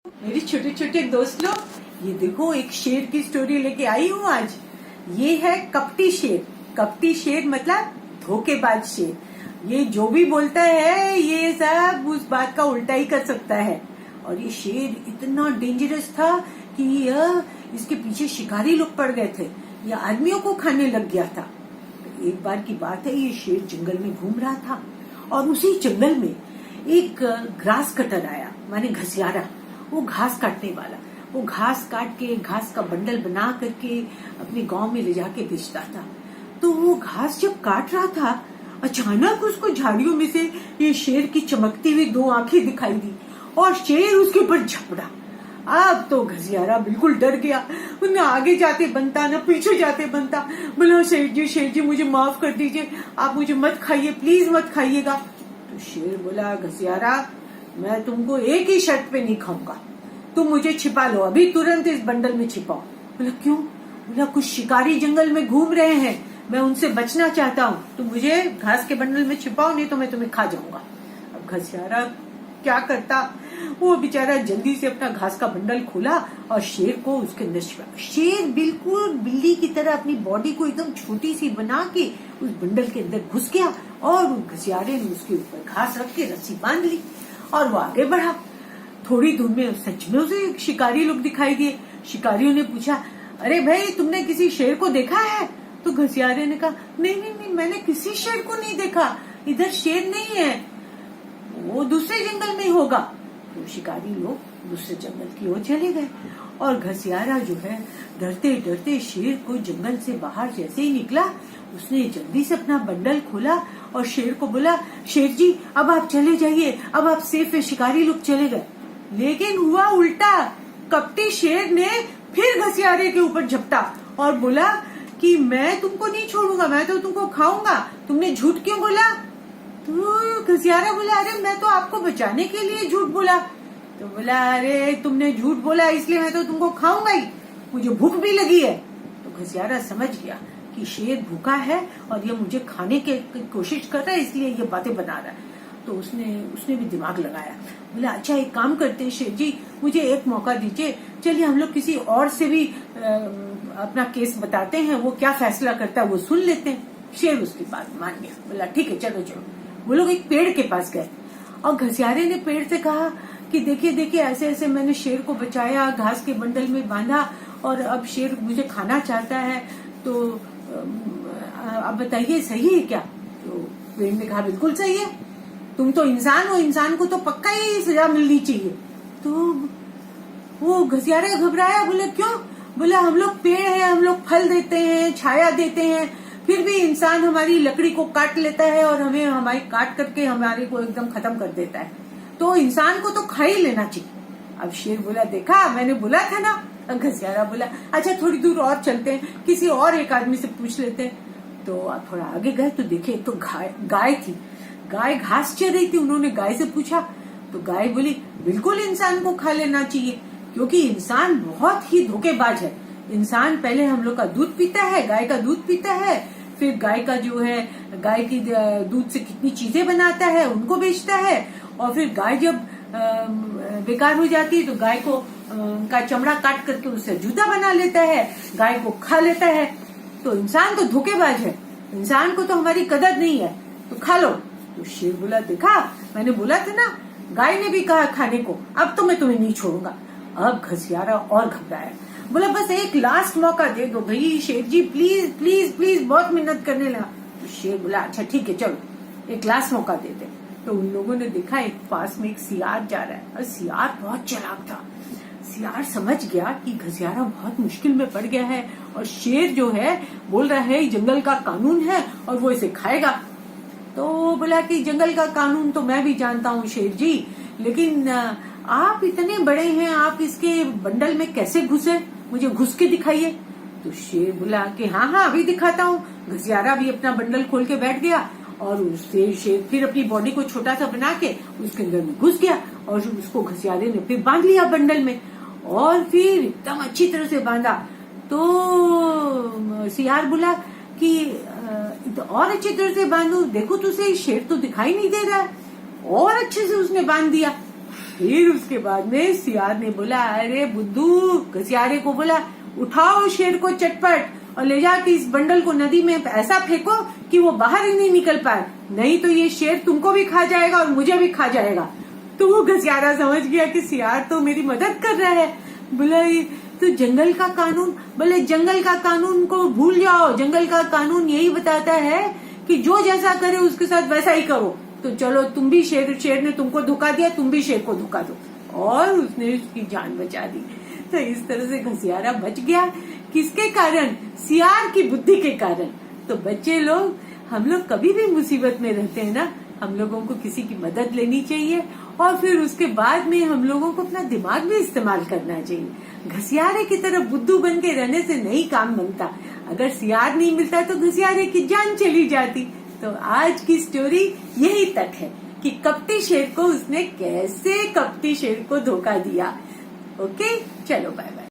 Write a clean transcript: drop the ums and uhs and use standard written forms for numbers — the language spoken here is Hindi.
मेरे छोटे छोटे दोस्त लोग, ये देखो एक शेर की स्टोरी लेके आई हूँ आज। ये है कपटी शेर। कपटी शेर मतलब धोखेबाज शेर। ये जो भी बोलता है ये सब उस बात का उल्टा ही कर सकता है। और ये शेर इतना डेंजरस था कि इसके पीछे शिकारी लोग पड़ गए थे। ये आदमियों को खाने लग गया था। तो एक बार की बात है, ये शेर जंगल में घूम रहा था और उसी जंगल में एक ग्रास कटर आया, माने घसियारा, वो घास काटने वाला। वो घास काट के घास का बंडल बना करके अपने गांव में ले जाके बेचता था। तो वो घास जब काट रहा था, अचानक उसको झाड़ियों में से ये शेर की चमकती हुई दो आंखें दिखाई दी और शेर उसके ऊपर झपड़ा। अब तो घसियारा बिल्कुल डर गया। न आगे जाते बनता न पीछे जाते बनता। बोला शेर जी मुझे माफ कर दीजिए, आप मुझे मत खाइए, प्लीज मत खाइएगा। तो शेर बोला, घसियारा मैं तुमको एक ही शर्त पे नहीं खाऊंगा, तुम मुझे छिपा लो, अभी तुरंत इस बंडल में छिपाओ। बोला क्यों? बोला कुछ शिकारी जंगल में घूम रहे हैं, मैं उनसे बचना चाहता हूँ, तुम मुझे घास के बंडल में छिपाओ, नहीं तो मैं तुम्हें खा जाऊंगा। अब घसियारा क्या करता, वो बेचारा जल्दी से अपना घास का बंडल खोला और शेर को उसके अंदर छिपाया। शेर बिल्कुल बिल्ली की तरह अपनी बॉडी को एकदम छोटी सी बना के उस बंडल के अंदर घुस गया और घसियारे ने उसके ऊपर घास रख के रस्सी बांध ली और वो आगे बढ़ा। थोड़ी दूर में सच में उसे शिकारी लोग दिखाई दिए। शिकारियों ने पूछा, अरे भाई तुमने किसी शेर को देखा है? तो घसियारे ने कहा, नहीं मैंने किसी शेर को नहीं देखा, इधर शेर नहीं है, वो दूसरे जंगल में होगा। तो शिकारी लोग दूसरे जंगल की ओर चले गए और घसियारा जो है डरते डरते शेर को जंगल से बाहर जैसे ही निकला, उसने जल्दी से अपना बंडल खोला और शेर को बोला, शेर जी अब आप चले जाइए, अब आप सेफ है। शिकारी लोग चले गए, लेकिन हुआ उल्टा। कपटी शेर ने फिर घसियारे के ऊपर झपटा और बोला कि मैं तुमको नहीं छोड़ूंगा, मैं तो तुमको खाऊंगा, तुमने झूठ क्यों बोला? तो घसियारा बोला, अरे मैं तो आपको बचाने के लिए झूठ बोला। तो बोला, अरे तुमने झूठ बोला इसलिए मैं तो तुमको खाऊंगा ही, मुझे भूख भी लगी है। तो घसियारा समझ गया कि शेर भूखा है और ये मुझे खाने की कोशिश कर रहा है, इसलिए ये बातें बना रहा है। तो उसने भी दिमाग लगाया। बोला, अच्छा एक काम करते हैं शेर जी, मुझे एक मौका दीजिए, चलिए हम लोग किसी और से भी अपना केस बताते हैं, वो क्या फैसला करता है वो सुन लेते हैं। शेर उसकी बात मान गया। बोला ठीक है, चलो चलो। वो लोग एक पेड़ के पास गए और घसियारे ने पेड़ से कहा कि देखिए ऐसे ऐसे मैंने शेर को बचाया, घास के बंडल में बांधा और अब शेर मुझे खाना चाहता है, तो अब बताइए सही है क्या? तो पेड़ ने कहा, बिल्कुल सही है, तुम तो इंसान हो, इंसान को तो पक्का ही सजा मिलनी चाहिए। तो वो घसियारा घबराया। बोले क्यों? बोला हम लोग पेड़ हैं, हम लोग फल देते हैं, छाया देते हैं, फिर भी इंसान हमारी लकड़ी को काट लेता है और हमें हमारी काट करके हमारे को एकदम खत्म कर देता है, तो इंसान को तो खा ही लेना चाहिए। अब शेर बोला, देखा मैंने बोला था ना। घसियारा बोला, अच्छा थोड़ी दूर और चलते हैं, किसी और एक आदमी से पूछ लेते हैं। तो आप थोड़ा आगे गए तो देखे तो गाय थी। गाय घास चर रही थी। उन्होंने गाय से पूछा तो गाय बोली, बिल्कुल इंसान को खा लेना चाहिए, क्योंकि इंसान बहुत ही धोखेबाज है। इंसान पहले हम लोग का दूध पीता है, गाय का दूध पीता है, फिर गाय का जो है गाय की दूध से कितनी चीजें बनाता है उनको बेचता है, और फिर गाय जब बेकार हो जाती है तो गाय को का चमड़ा काट करके उससे जूता बना लेता है, गाय को खा लेता है। तो इंसान तो धोखेबाज है, इंसान को तो हमारी कदर नहीं है, तो खा लो। तो शेर बोला, देखा मैंने बोला था ना, गाय ने भी कहा खाने को, अब तो मैं तुम्हें नहीं छोड़ूंगा। अब घसियारा और घबराया। बोला, बस एक लास्ट मौका दे दो भाई शेर जी, प्लीज प्लीज प्लीज, बहुत मेहनत करने लगा। तो शेर बोला, अच्छा ठीक है चलो एक लास्ट मौका देते। तो उन लोगों ने देखा एक पास में एक सियार जा रहा है और सियार बहुत चालाक था। सियार समझ गया कि घसियारा बहुत मुश्किल में पड़ गया है और शेर जो है बोल रहा है जंगल का कानून है और वो इसे खाएगा। तो बोला कि जंगल का कानून तो मैं भी जानता हूँ शेर जी, लेकिन आप इतने बड़े हैं, आप इसके बंडल में कैसे घुसे, मुझे घुस के दिखाइए। तो शेर बोला कि हाँ अभी दिखाता हूँ। घसियारा भी अपना बंडल खोल के बैठ गया और उससे शेर फिर अपनी बॉडी को छोटा सा बना के उसके अंदर में घुस गया और उसको घसियारे ने फिर बांध लिया बंडल में और फिर एकदम अच्छी तरह से बांधा। तो सियार बोला कि और अच्छी तरह से बांधू, देखो तुझे शेर तो दिखाई नहीं दे रहा है। और अच्छे से उसने बांध दिया। फिर उसके बाद में सियार ने बोला, अरे बुद्धू, घसियारे को बोला, उठाओ शेर को चटपट और ले जाके इस बंडल को नदी में ऐसा फेंको कि वो बाहर ही नहीं निकल पाए, नहीं तो ये शेर तुमको भी खा जाएगा और मुझे भी खा जाएगा। तो वो घसियारा समझ गया कि सियार तो मेरी मदद कर रहा है। बोला, तो जंगल का कानून, बोले जंगल का कानून को भूल जाओ, जंगल का कानून यही बताता है कि जो जैसा करे उसके साथ वैसा ही करो। तो चलो तुम भी शेर ने तुमको धोखा दिया, तुम भी शेर को धोखा दो। और उसने उसकी जान बचा दी। तो इस तरह से घसियारा बच गया। किसके कारण? सियार की बुद्धि के कारण। तो बच्चे लोग, हम लोग कभी भी मुसीबत में रहते हैं ना, हम लोगों को किसी की मदद लेनी चाहिए और फिर उसके बाद में हम लोगों को अपना दिमाग भी इस्तेमाल करना चाहिए। घसियारे की तरह बुद्धू बन के रहने से नहीं काम बनता। अगर सियार नहीं मिलता तो घसियारे की जान चली जाती। तो आज की स्टोरी यही तक है कि कपटी शेर को उसने कैसे कपटी शेर को धोखा दिया। ओके, चलो बाय बाय।